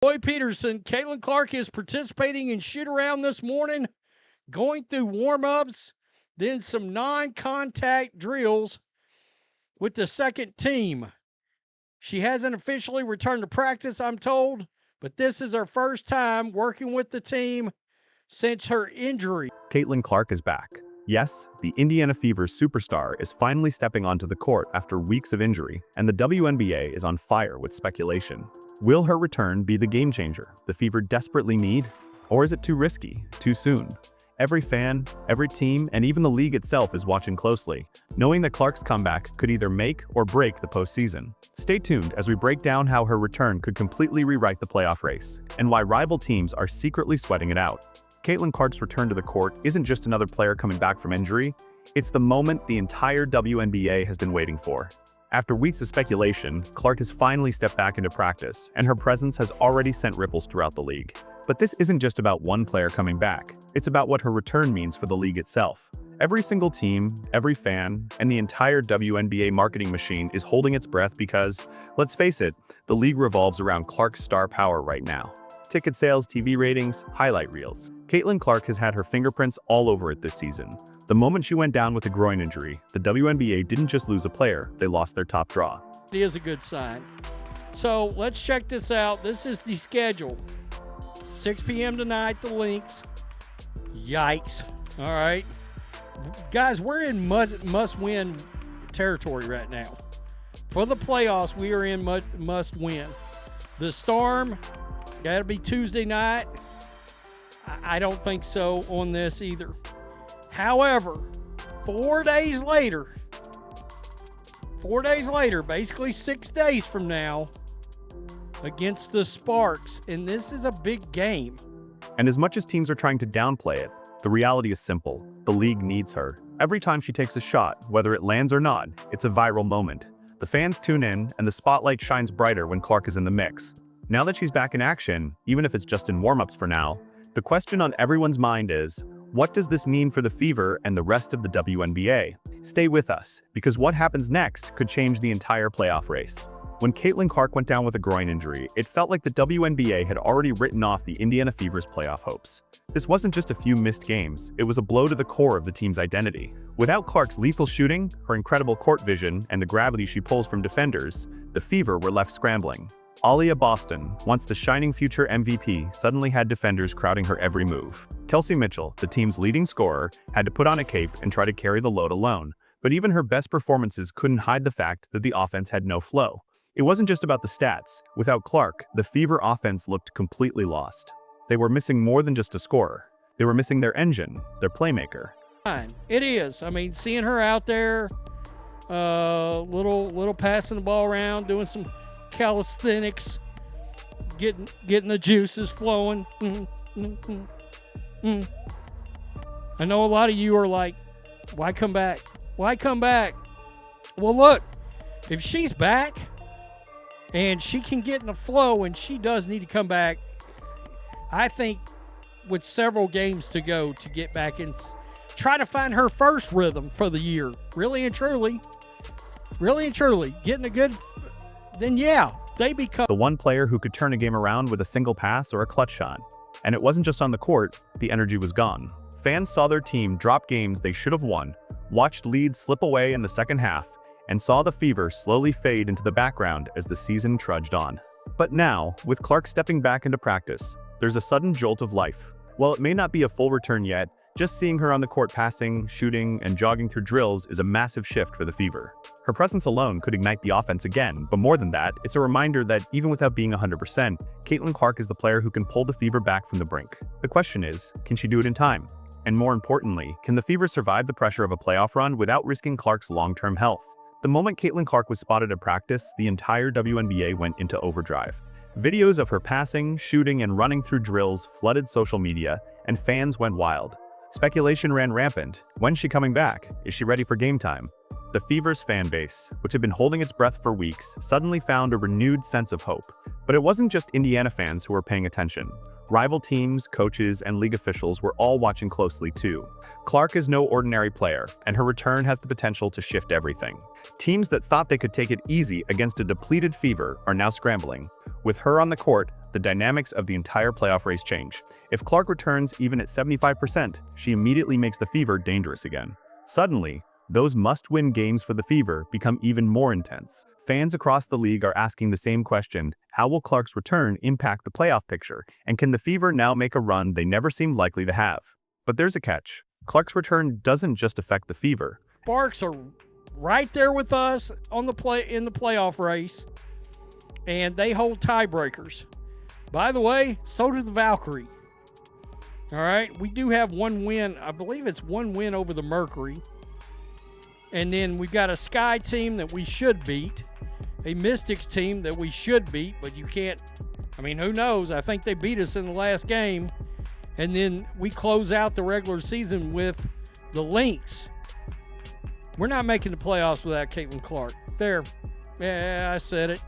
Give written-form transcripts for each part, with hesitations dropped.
Boy Peterson, Caitlin Clark is participating in shoot-around this morning, going through warm-ups, then some non-contact drills with the second team. She hasn't officially returned to practice, I'm told, but this is her first time working with the team since her injury. Caitlin Clark is back. Yes, the Indiana Fever's superstar is finally stepping onto the court after weeks of injury, and the WNBA is on fire with speculation. Will her return be the game changer the Fever desperately need? Or is it too risky, too soon? Every fan, every team, and even the league itself is watching closely, knowing that Clark's comeback could either make or break the postseason. Stay tuned as we break down how her return could completely rewrite the playoff race, and why rival teams are secretly sweating it out. Caitlin Clark's return to the court isn't just another player coming back from injury, it's the moment the entire WNBA has been waiting for. After weeks of speculation, Clark has finally stepped back into practice, and her presence has already sent ripples throughout the league. But this isn't just about one player coming back, it's about what her return means for the league itself. Every single team, every fan, and the entire WNBA marketing machine is holding its breath because, let's face it, the league revolves around Clark's star power right now. Ticket sales, TV ratings, highlight reels. Caitlin Clark has had her fingerprints all over it this season. The moment she went down with a groin injury, the WNBA didn't just lose a player, they lost their top draw. It is a good sign. So let's check this out. This is the schedule. 6 p.m. tonight, the Lynx. Yikes. All right. Guys, we're in must-win territory right now. For the playoffs, we are in must-win. The Storm, got to be Tuesday night. I don't think so on this either. However, 4 days later, basically 6 days from now, against the Sparks, and this is a big game. And as much as teams are trying to downplay it, the reality is simple. The league needs her. Every time she takes a shot, whether it lands or not, it's a viral moment. The fans tune in, and the spotlight shines brighter when Clark is in the mix. Now that she's back in action, even if it's just in warm-ups for now, the question on everyone's mind is, what does this mean for the Fever and the rest of the WNBA? Stay with us, because what happens next could change the entire playoff race. When Caitlin Clark went down with a groin injury, it felt like the WNBA had already written off the Indiana Fever's playoff hopes. This wasn't just a few missed games, it was a blow to the core of the team's identity. Without Clark's lethal shooting, her incredible court vision, and the gravity she pulls from defenders, the Fever were left scrambling. Aaliyah Boston, once the shining future MVP, suddenly had defenders crowding her every move. Kelsey Mitchell, the team's leading scorer, had to put on a cape and try to carry the load alone. But even her best performances couldn't hide the fact that the offense had no flow. It wasn't just about the stats. Without Clark, the Fever offense looked completely lost. They were missing more than just a scorer. They were missing their engine, their playmaker. It is. I mean, seeing her out there, little passing the ball around, doing some calisthenics, getting the juices flowing. I know a lot of you are like, why come back? Why come back? Well, look, if she's back and she can get in the flow, and she does need to come back, I think with several games to go to get back and try to find her first rhythm for the year. Really and truly, getting a good, then yeah, they become the one player who could turn a game around with a single pass or a clutch shot. And it wasn't just on the court, the energy was gone. Fans saw their team drop games they should have won, watched leads slip away in the second half, and saw the Fever slowly fade into the background as the season trudged on. But now, with Clark stepping back into practice, there's a sudden jolt of life. While it may not be a full return yet, just seeing her on the court passing, shooting, and jogging through drills is a massive shift for the Fever. Her presence alone could ignite the offense again, but more than that, it's a reminder that even without being 100%, Caitlin Clark is the player who can pull the Fever back from the brink. The question is, can she do it in time? And more importantly, can the Fever survive the pressure of a playoff run without risking Clark's long-term health? The moment Caitlin Clark was spotted at practice, the entire WNBA went into overdrive. Videos of her passing, shooting, and running through drills flooded social media, and fans went wild. Speculation ran rampant. When's she coming back? Is she ready for game time? The Fever's fan base, which had been holding its breath for weeks, suddenly found a renewed sense of hope. But it wasn't just Indiana fans who were paying attention. Rival teams, coaches, and league officials were all watching closely too. Clark is no ordinary player, and her return has the potential to shift everything. Teams that thought they could take it easy against a depleted Fever are now scrambling. With her on the court, the dynamics of the entire playoff race change. If Clark returns even at 75%, she immediately makes the Fever dangerous again. Suddenly, those must-win games for the Fever become even more intense. Fans across the league are asking the same question: how will Clark's return impact the playoff picture, and can the Fever now make a run they never seemed likely to have? But there's a catch. Clark's return doesn't just affect the Fever. Sparks are right there with us in the playoff race, and they hold tiebreakers. By the way, so do the Valkyrie. All right, we do have one win. I believe it's one win over the Mercury. And then we've got a Sky team that we should beat, a Mystics team that we should beat, but you can't. I mean, who knows? I think they beat us in the last game. And then we close out the regular season with the Lynx. We're not making the playoffs without Caitlin Clark. There. Yeah, I said it.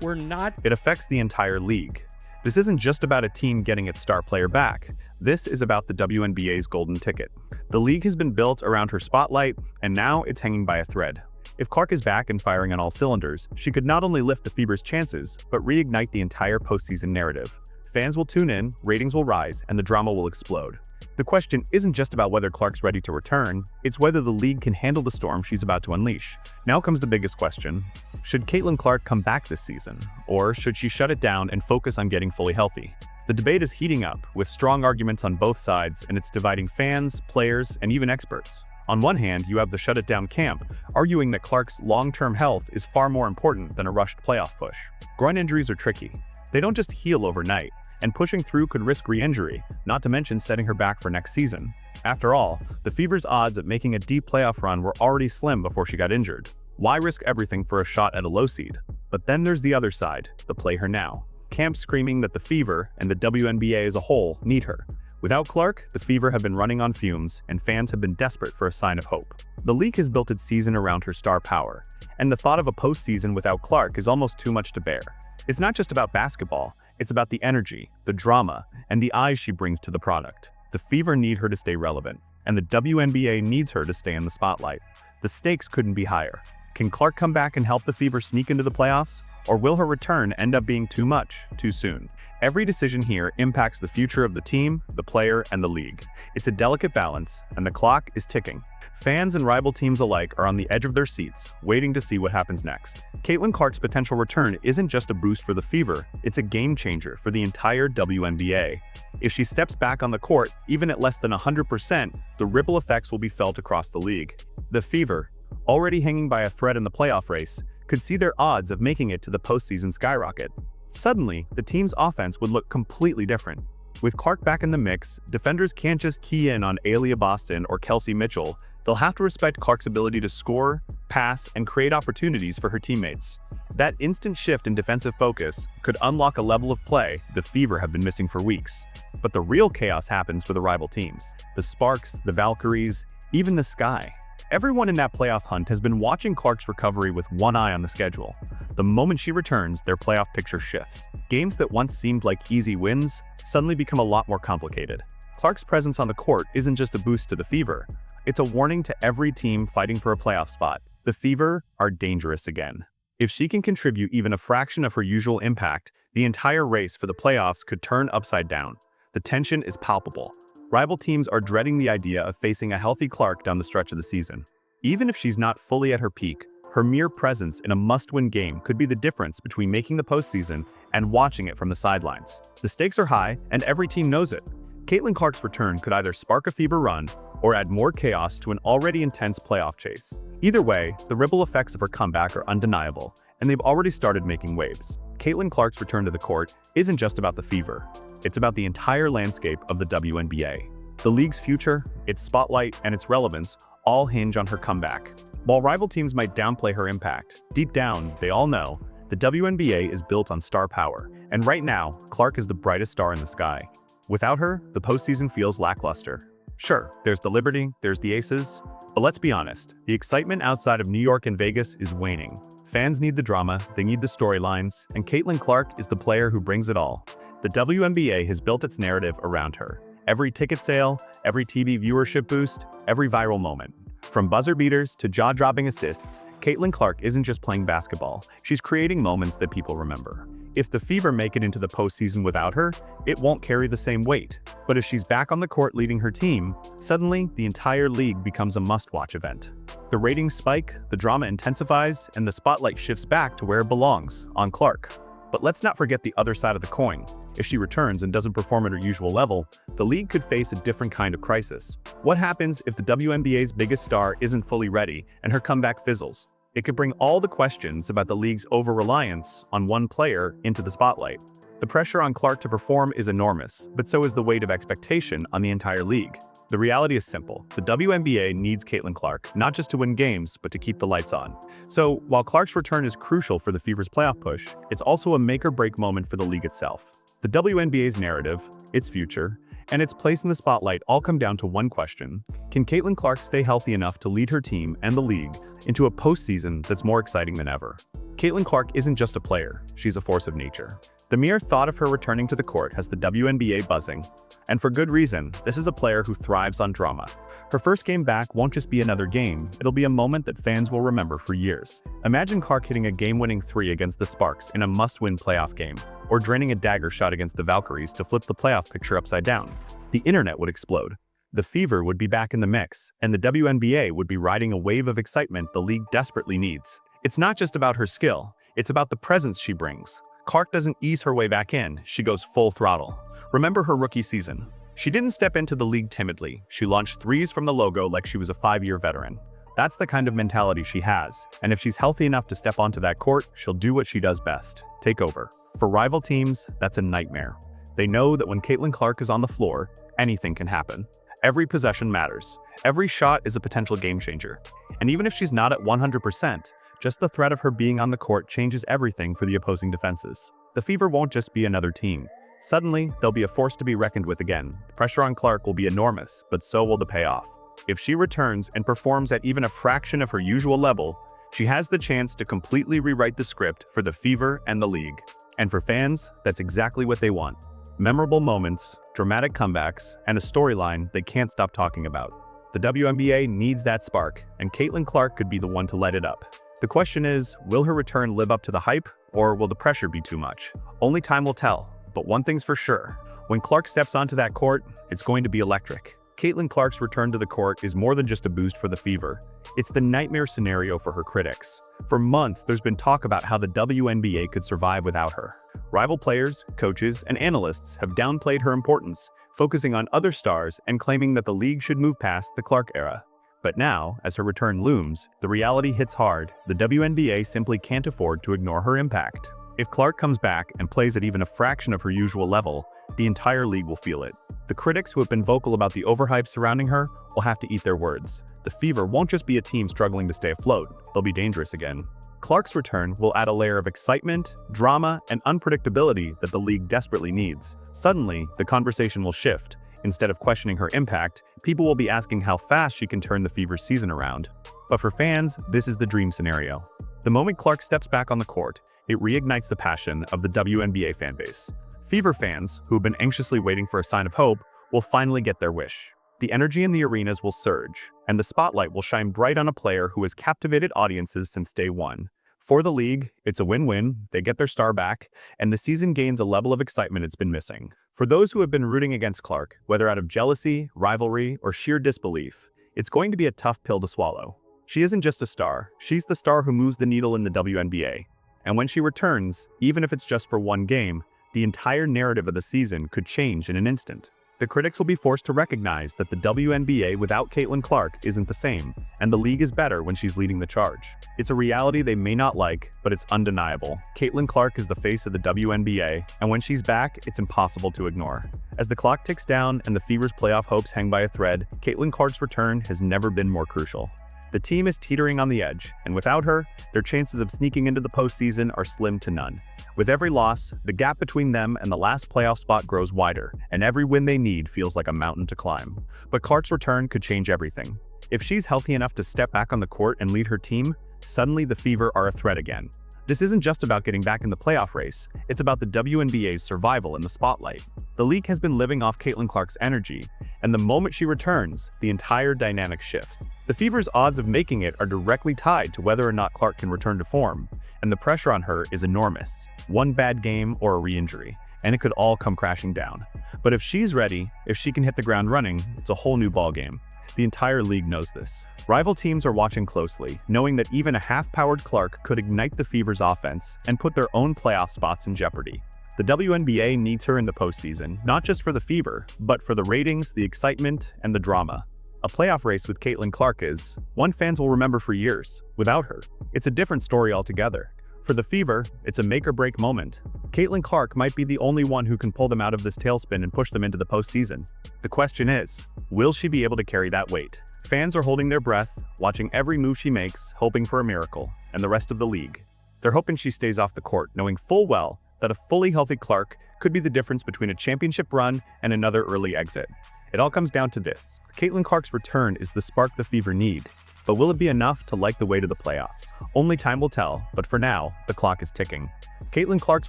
We're not. It affects the entire league. This isn't just about a team getting its star player back. This is about the WNBA's golden ticket. The league has been built around her spotlight, and now it's hanging by a thread. If Clark is back and firing on all cylinders, she could not only lift the Fever's chances, but reignite the entire postseason narrative. Fans will tune in, ratings will rise, and the drama will explode. The question isn't just about whether Clark's ready to return, it's whether the league can handle the storm she's about to unleash. Now comes the biggest question. Should Caitlin Clark come back this season, or should she shut it down and focus on getting fully healthy? The debate is heating up, with strong arguments on both sides, and it's dividing fans, players, and even experts. On one hand, you have the shut it down camp, arguing that Clark's long-term health is far more important than a rushed playoff push. Groin injuries are tricky. They don't just heal overnight, and pushing through could risk re-injury, not to mention setting her back for next season. After all, the Fever's odds at making a deep playoff run were already slim before she got injured. Why risk everything for a shot at a low seed? But then there's the other side, the play her now. Camp screaming that the Fever and the WNBA as a whole need her. Without Clark, the Fever have been running on fumes, and fans have been desperate for a sign of hope. The league has built its season around her star power, and the thought of a postseason without Clark is almost too much to bear. It's not just about basketball, it's about the energy, the drama, and the eyes she brings to the product. The Fever need her to stay relevant, and the WNBA needs her to stay in the spotlight. The stakes couldn't be higher. Can Clark come back and help the Fever sneak into the playoffs? Or will her return end up being too much, too soon? Every decision here impacts the future of the team, the player, and the league. It's a delicate balance, and the clock is ticking. Fans and rival teams alike are on the edge of their seats, waiting to see what happens next. Caitlin Clark's potential return isn't just a boost for the Fever, it's a game changer for the entire WNBA. If she steps back on the court, even at less than 100%, the ripple effects will be felt across the league. The Fever, already hanging by a thread in the playoff race, could see their odds of making it to the postseason skyrocket. Suddenly, the team's offense would look completely different. With Clark back in the mix, defenders can't just key in on Aaliyah Boston or Kelsey Mitchell. They'll have to respect Clark's ability to score, pass, and create opportunities for her teammates. That instant shift in defensive focus could unlock a level of play the Fever have been missing for weeks. But the real chaos happens for the rival teams. The Sparks, the Valkyries, even the Sky. Everyone in that playoff hunt has been watching Clark's recovery with one eye on the schedule. The moment she returns, their playoff picture shifts. Games that once seemed like easy wins suddenly become a lot more complicated. Clark's presence on the court isn't just a boost to the Fever. It's a warning to every team fighting for a playoff spot. The Fever are dangerous again. If she can contribute even a fraction of her usual impact, the entire race for the playoffs could turn upside down. The tension is palpable. Rival teams are dreading the idea of facing a healthy Clark down the stretch of the season. Even if she's not fully at her peak, her mere presence in a must-win game could be the difference between making the postseason and watching it from the sidelines. The stakes are high, and every team knows it. Caitlin Clark's return could either spark a Fever run or add more chaos to an already intense playoff chase. Either way, the ripple effects of her comeback are undeniable, and they've already started making waves. Caitlin Clark's return to the court isn't just about the Fever. It's about the entire landscape of the WNBA. The league's future, its spotlight, and its relevance all hinge on her comeback. While rival teams might downplay her impact, deep down, they all know the WNBA is built on star power, and right now, Clark is the brightest star in the sky. Without her, the postseason feels lackluster. Sure, there's the Liberty, there's the Aces, but let's be honest, the excitement outside of New York and Vegas is waning. Fans need the drama, they need the storylines, and Caitlin Clark is the player who brings it all. The WNBA has built its narrative around her. Every ticket sale, every TV viewership boost, every viral moment. From buzzer beaters to jaw-dropping assists, Caitlin Clark isn't just playing basketball, she's creating moments that people remember. If the Fever make it into the postseason without her, it won't carry the same weight. But if she's back on the court leading her team, suddenly the entire league becomes a must-watch event. The ratings spike, the drama intensifies, and the spotlight shifts back to where it belongs, on Clark. But let's not forget the other side of the coin. If she returns and doesn't perform at her usual level, the league could face a different kind of crisis. What happens if the WNBA's biggest star isn't fully ready and her comeback fizzles? It could bring all the questions about the league's over-reliance on one player into the spotlight. The pressure on Clark to perform is enormous, but so is the weight of expectation on the entire league. The reality is simple. The WNBA needs Caitlin Clark, not just to win games, but to keep the lights on. So, while Clark's return is crucial for the Fever's playoff push, it's also a make-or-break moment for the league itself. The WNBA's narrative, its future, and its place in the spotlight all come down to one question. Can Caitlin Clark stay healthy enough to lead her team and the league into a postseason that's more exciting than ever? Caitlin Clark isn't just a player, she's a force of nature. The mere thought of her returning to the court has the WNBA buzzing. And for good reason, this is a player who thrives on drama. Her first game back won't just be another game, it'll be a moment that fans will remember for years. Imagine Clark hitting a game-winning 3 against the Sparks in a must-win playoff game, or draining a dagger shot against the Valkyries to flip the playoff picture upside down. The internet would explode. The Fever would be back in the mix, and the WNBA would be riding a wave of excitement the league desperately needs. It's not just about her skill, it's about the presence she brings. Clark doesn't ease her way back in, she goes full throttle. Remember her rookie season. She didn't step into the league timidly, she launched threes from the logo like she was a 5-year veteran. That's the kind of mentality she has, and if she's healthy enough to step onto that court, she'll do what she does best, take over. For rival teams, that's a nightmare. They know that when Caitlin Clark is on the floor, anything can happen. Every possession matters. Every shot is a potential game changer. And even if she's not at 100%, just the threat of her being on the court changes everything for the opposing defenses. The Fever won't just be another team. Suddenly, they'll be a force to be reckoned with again. The pressure on Clark will be enormous, but so will the payoff. If she returns and performs at even a fraction of her usual level, she has the chance to completely rewrite the script for the Fever and the league. And for fans, that's exactly what they want. Memorable moments, dramatic comebacks, and a storyline they can't stop talking about. The WNBA needs that spark, and Caitlin Clark could be the one to light it up. The question is, will her return live up to the hype, or will the pressure be too much? Only time will tell, but one thing's for sure. When Clark steps onto that court, it's going to be electric. Caitlin Clark's return to the court is more than just a boost for the Fever. It's the nightmare scenario for her critics. For months, there's been talk about how the WNBA could survive without her. Rival players, coaches, and analysts have downplayed her importance, focusing on other stars and claiming that the league should move past the Clark era. But now, as her return looms, the reality hits hard. The WNBA simply can't afford to ignore her impact. If Clark comes back and plays at even a fraction of her usual level, the entire league will feel it. The critics who have been vocal about the overhype surrounding her will have to eat their words. The Fever won't just be a team struggling to stay afloat, they'll be dangerous again. Clark's return will add a layer of excitement, drama, and unpredictability that the league desperately needs. Suddenly, the conversation will shift. Instead of questioning her impact, people will be asking how fast she can turn the Fever's season around. But for fans, this is the dream scenario. The moment Clark steps back on the court, it reignites the passion of the WNBA fanbase. Fever fans, who have been anxiously waiting for a sign of hope, will finally get their wish. The energy in the arenas will surge, and the spotlight will shine bright on a player who has captivated audiences since day one. For the league, it's a win-win, they get their star back, and the season gains a level of excitement it's been missing. For those who have been rooting against Clark, whether out of jealousy, rivalry, or sheer disbelief, it's going to be a tough pill to swallow. She isn't just a star, she's the star who moves the needle in the WNBA. And when she returns, even if it's just for one game, the entire narrative of the season could change in an instant. The critics will be forced to recognize that the WNBA without Caitlin Clark isn't the same, and the league is better when she's leading the charge. It's a reality they may not like, but it's undeniable. Caitlin Clark is the face of the WNBA, and when she's back, it's impossible to ignore. As the clock ticks down and the Fever's playoff hopes hang by a thread, Caitlin Clark's return has never been more crucial. The team is teetering on the edge, and without her, their chances of sneaking into the postseason are slim to none. With every loss, the gap between them and the last playoff spot grows wider, and every win they need feels like a mountain to climb. But Clark's return could change everything. If she's healthy enough to step back on the court and lead her team, suddenly the Fever are a threat again. This isn't just about getting back in the playoff race, it's about the WNBA's survival in the spotlight. The league has been living off Caitlin Clark's energy, and the moment she returns, the entire dynamic shifts. The Fever's odds of making it are directly tied to whether or not Clark can return to form, and the pressure on her is enormous. One bad game or a re-injury, and it could all come crashing down. But if she's ready, if she can hit the ground running, it's a whole new ballgame. The entire league knows this. Rival teams are watching closely, knowing that even a half-powered Clark could ignite the Fever's offense and put their own playoff spots in jeopardy. The WNBA needs her in the postseason, not just for the Fever, but for the ratings, the excitement, and the drama. A playoff race with Caitlin Clark is one fans will remember for years. Without her, it's a different story altogether. For the Fever, it's a make-or-break moment. Caitlin Clark might be the only one who can pull them out of this tailspin and push them into the postseason. The question is, will she be able to carry that weight? Fans are holding their breath, watching every move she makes, hoping for a miracle, and the rest of the league. They're hoping she stays off the court, knowing full well that a fully healthy Clark could be the difference between a championship run and another early exit. It all comes down to this. Caitlin Clark's return is the spark the Fever need, but will it be enough to light the way to the playoffs? Only time will tell, but for now, the clock is ticking. Caitlin Clark's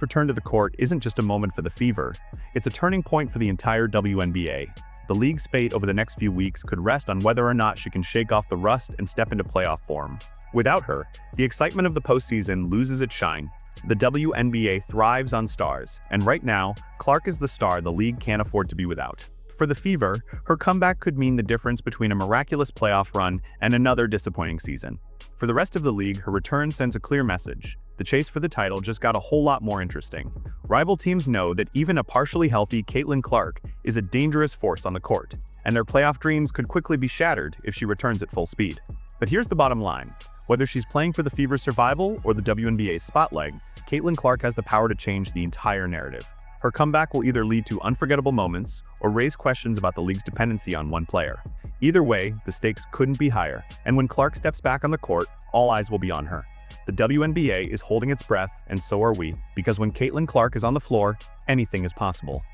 return to the court isn't just a moment for the Fever, it's a turning point for the entire WNBA. The league's fate over the next few weeks could rest on whether or not she can shake off the rust and step into playoff form. Without her, the excitement of the postseason loses its shine. The WNBA thrives on stars, and right now, Clark is the star the league can't afford to be without. For the Fever, her comeback could mean the difference between a miraculous playoff run and another disappointing season. For the rest of the league, her return sends a clear message. The chase for the title just got a whole lot more interesting. Rival teams know that even a partially healthy Caitlin Clark is a dangerous force on the court, and their playoff dreams could quickly be shattered if she returns at full speed. But here's the bottom line. Whether she's playing for the Fever's survival or the WNBA's spotlight, Caitlin Clark has the power to change the entire narrative. Her comeback will either lead to unforgettable moments or raise questions about the league's dependency on one player. Either way, the stakes couldn't be higher, and when Clark steps back on the court, all eyes will be on her. The WNBA is holding its breath, and so are we, because when Caitlin Clark is on the floor, anything is possible.